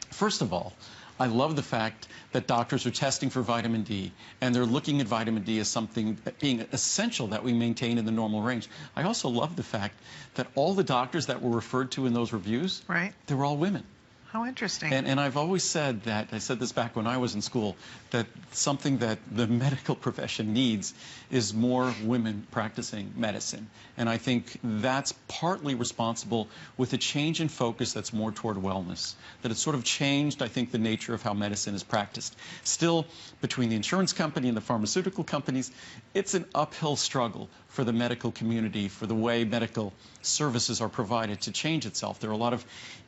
first of all, I love the fact that doctors are testing for vitamin D, and they're looking at vitamin D as something being essential that we maintain in the normal range. I also love the fact that all the doctors that were referred to in those reviews, they were all women. How interesting. And I've always said that, I said this back when I was in school, that something that the medical profession needs is more women practicing medicine. And I think that's partly responsible with a change in focus that's more toward wellness. That it's sort of changed, I think, the nature of how medicine is practiced. Still, between the insurance company and the pharmaceutical companies, it's an uphill struggle for the medical community, for the way medical services are provided to change itself. There are a lot of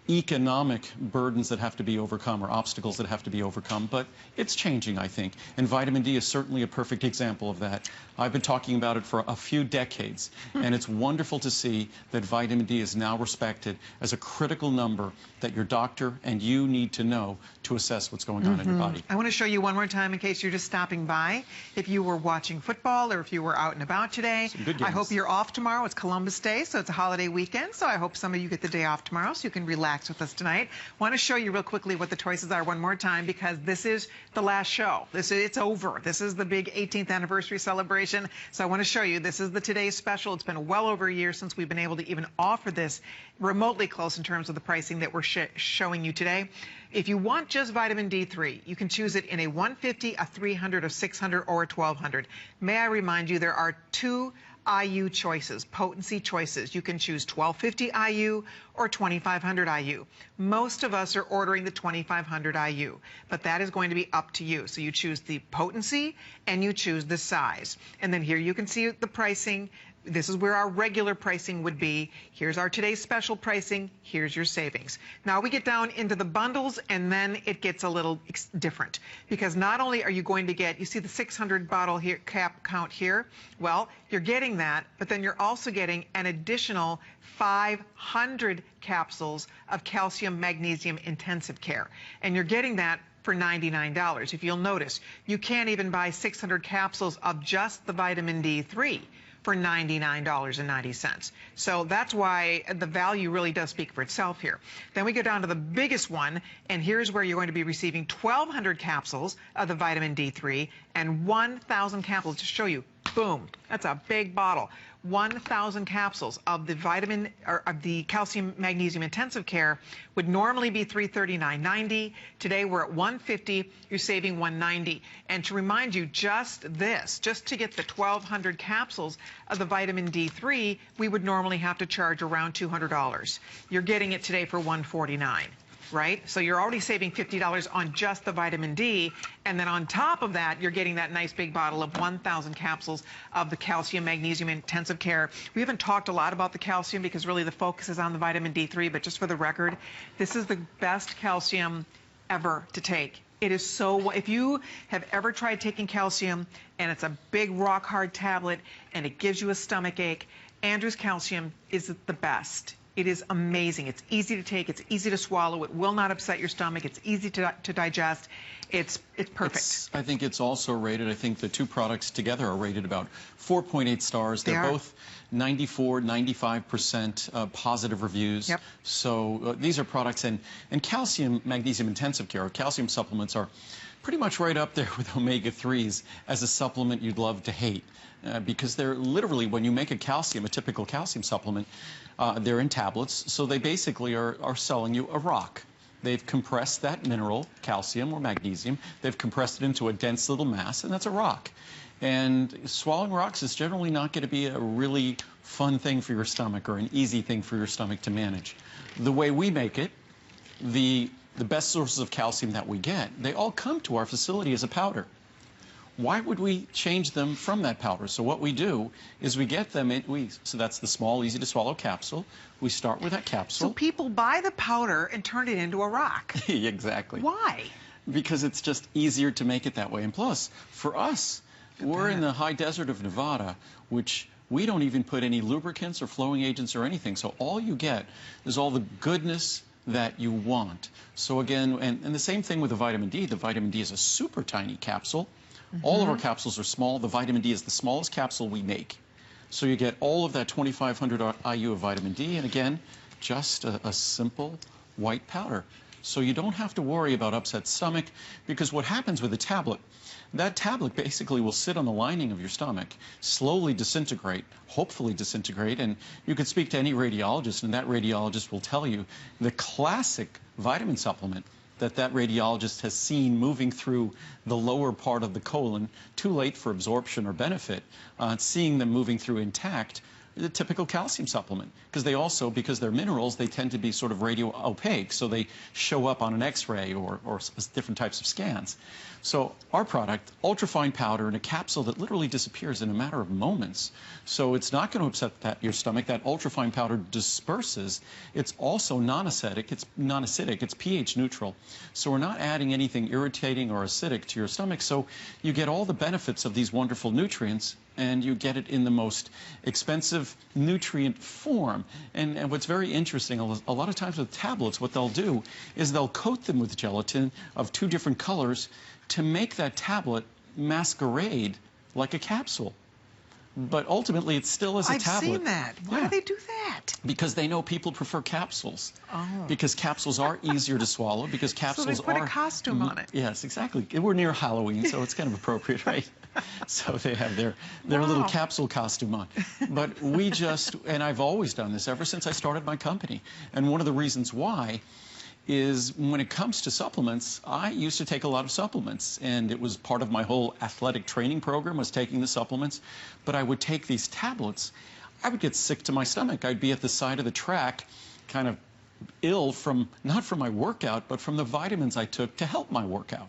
economic burdens that have to be overcome or obstacles that have to be overcome, but it's changing, I think. And vitamin D is certainly a perfect example of that. I've been talking about it for a few decades, and it's wonderful to see that vitamin D is now respected as a critical number that your doctor and you need to know to assess what's going on in your body. I want to show you one more time in case you're just stopping by. If you were watching football or if you were out and about today, I hope you're off tomorrow. It's Columbus Day, so it's a holiday weekend, so I hope some of you get the day off tomorrow so you can relax with us tonight. I want to show you real quickly what the choices are one more time because this is the last show. It's over. This is the big 18th anniversary celebration. So I want to show you this is the today's special. It's been well over a year since we've been able to even offer this remotely close in terms of the pricing that we're showing you today. If you want just vitamin D3, you can choose it in a 150, a 300, a 600, or a 1200. May I remind you there are two IU choices, potency choices. You can choose 1250 IU or 2500 IU. Most of us are ordering the 2500 IU, but that is going to be up to you. So you choose the potency and you choose the size. And then here you can see the pricing. This is where our regular pricing would be. Here's our today's special pricing. Here's your savings. Now we get down into the bundles and then it gets a little different because not only are you going to get, you see the 600 bottle here, cap count here. Well, you're getting that, but then you're also getting an additional 500 capsules of calcium magnesium intensive care. And you're getting that for $99. If you'll notice, you can't even buy 600 capsules of just the vitamin D3 for $99.90. So that's why the value really does speak for itself here. Then we go down to the biggest one, and here's where you're going to be receiving 1,200 capsules of the vitamin D3 and 1,000 capsules to show you. Boom, that's a big bottle. 1,000 capsules of the vitamin or of the calcium magnesium intensive care would normally be $339.90. Today we're at $150. You're saving $190. And to remind you, just to get the 1,200 capsules of the vitamin D3, we would normally have to charge around $200. You're getting it today for $149. Right? So you're already saving $50 on just the vitamin D, and then on top of that, you're getting that nice big bottle of 1,000 capsules of the calcium magnesium intensive care. We haven't talked a lot about the calcium because really the focus is on the vitamin D3, but just for the record, this is the best calcium ever to take. It is so, if you have ever tried taking calcium and it's a big rock hard tablet and it gives you a stomach ache, Andrew's calcium is the best. It is amazing. It's easy to take. It's easy to swallow. It will not upset your stomach. It's easy to digest. It's perfect. I think it's also rated, I think the two products together are rated about 4.8 stars. They're both 94, 95% positive reviews. Yep. So these are products, and calcium magnesium intensive care, calcium supplements are pretty much right up there with omega-3s as a supplement you'd love to hate. Because they're literally, when you make a typical calcium supplement, they're in tablets, so they basically are selling you a rock. They've compressed that mineral, calcium or magnesium, they've compressed it into a dense little mass, and that's a rock. And swallowing rocks is generally not going to be a really fun thing for your stomach or an easy thing for your stomach to manage. The way we make it, the best sources of calcium that we get, they all come to our facility as a powder. Why would we change them from that powder? So what we do is we get them, so that's the small, easy to swallow capsule. We start with that capsule. So people buy the powder and turn it into a rock. Exactly. Why? Because it's just easier to make it that way. And plus, for us, we're in the high desert of Nevada, which we don't even put any lubricants or flowing agents or anything. So all you get is all the goodness that you want. So again, and the same thing with the vitamin D. The vitamin D is a super tiny capsule. All of our capsules are small. The vitamin D is the smallest capsule we make. So you get all of that 2,500 IU of vitamin D, and again, just a simple white powder. So you don't have to worry about upset stomach, because what happens with a tablet, that tablet basically will sit on the lining of your stomach, slowly disintegrate, hopefully disintegrate, and you can speak to any radiologist, and that radiologist will tell you the classic vitamin supplement that radiologist has seen moving through the lower part of the colon, too late for absorption or benefit, seeing them moving through intact, the typical calcium supplement, because they're minerals, they tend to be sort of radio opaque, so they show up on an X-ray or different types of scans. So our product, ultrafine powder in a capsule that literally disappears in a matter of moments. So it's not going to upset your stomach. That ultrafine powder disperses. It's also non-acidic. It's pH neutral. So we're not adding anything irritating or acidic to your stomach. So you get all the benefits of these wonderful nutrients, and you get it in the most expensive nutrient form. And what's very interesting, a lot of times with tablets, what they'll do is they'll coat them with gelatin of 2 different colors to make that tablet masquerade like a capsule. But ultimately, it still is a tablet. I've seen that. Why do they do that? Because they know people prefer capsules. Oh. Because capsules are easier to swallow. Because capsules are... So they put a costume on it. Yes, exactly. We're near Halloween, so it's kind of appropriate, right? So they have their little capsule costume on. But we just, and I've always done this ever since I started my company. And one of the reasons why is when it comes to supplements, I used to take a lot of supplements, and it was part of my whole athletic training program was taking the supplements. But I would take these tablets, I would get sick to my stomach. I'd be at the side of the track, kind of ill from, not from my workout, but from the vitamins I took to help my workout.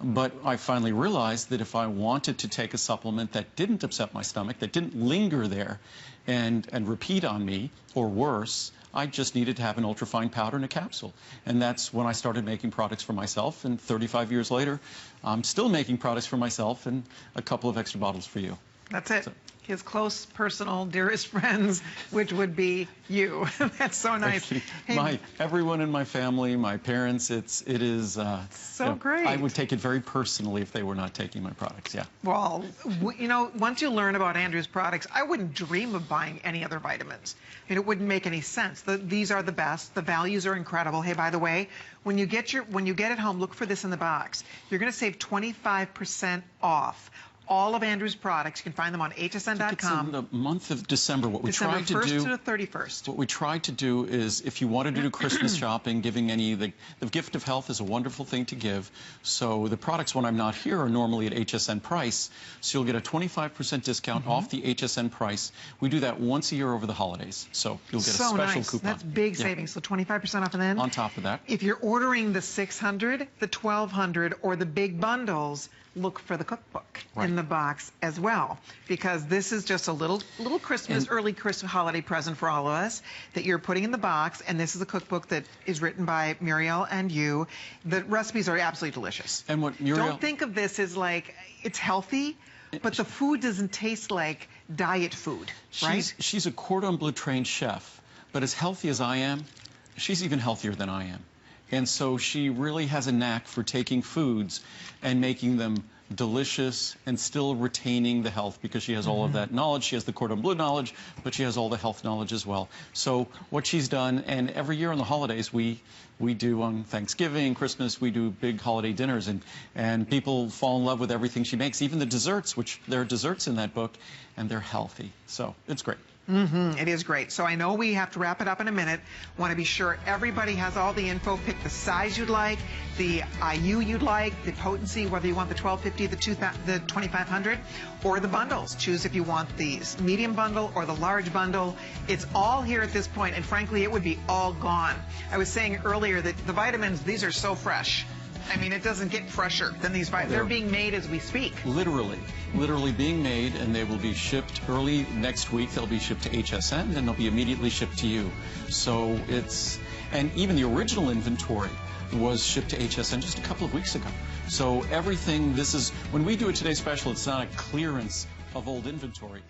But I finally realized that if I wanted to take a supplement that didn't upset my stomach, that didn't linger there and repeat on me, or worse, I just needed to have an ultrafine powder in a capsule. And that's when I started making products for myself, and 35 years later, I'm still making products for myself and a couple of extra bottles for you. That's it. So, his close, personal, dearest friends, which would be you. That's so nice. Hey, everyone in my family, my parents, it is so great. I would take it very personally if they were not taking my products, yeah. Well, you know, once you learn about Andrew's products, I wouldn't dream of buying any other vitamins. I mean, it wouldn't make any sense. These are the best. The values are incredible. Hey, by the way, when you get it home, look for this in the box. You're going to save 25% off all of Andrew's products. You can find them on hsn.com. In the month of December, what we tried to do... December 1st to the 31st. What we tried to do is, if you wanted to do Christmas shopping, giving the gift of health is a wonderful thing to give. So the products, when I'm not here, are normally at HSN price. So you'll get a 25% discount off the HSN price. We do that once a year over the holidays. So you'll get a special coupon. That's big savings. So 25% off, and then... On top of that, if you're ordering the 600, the 1200, or the big bundles, look for the cookbook in the box as well, because this is just a little Christmas, early Christmas holiday present for all of us that you're putting in the box. And this is a cookbook that is written by Muriel and you. The recipes are absolutely delicious. And what Muriel... Don't think of this as like, it's healthy, but the food doesn't taste like diet food, right? She's a cordon bleu trained chef, but as healthy as I am, she's even healthier than I am. And so she really has a knack for taking foods and making them delicious and still retaining the health, because she has all of that knowledge. She has the cordon bleu knowledge, but she has all the health knowledge as well. So what she's done, and every year on the holidays, we do on Thanksgiving, Christmas, we do big holiday dinners, and people fall in love with everything she makes, even the desserts, which there are desserts in that book, and they're healthy. So it's great. It is great. So I know we have to wrap it up in a minute. Want to be sure everybody has all the info. Pick the size you'd like, the IU you'd like, the potency, whether you want the 1250, the 2500, or the bundles. Choose if you want the medium bundle or the large bundle. It's all here at this point, and frankly, it would be all gone. I was saying earlier that the vitamins, these are so fresh. I mean, it doesn't get fresher than these vitamins. They're being made as we speak. Literally being made, and they will be shipped early next week. They'll be shipped to HSN, and they'll be immediately shipped to you. So and even the original inventory was shipped to HSN just a couple of weeks ago. So everything, when we do a Today Special, it's not a clearance of old inventory.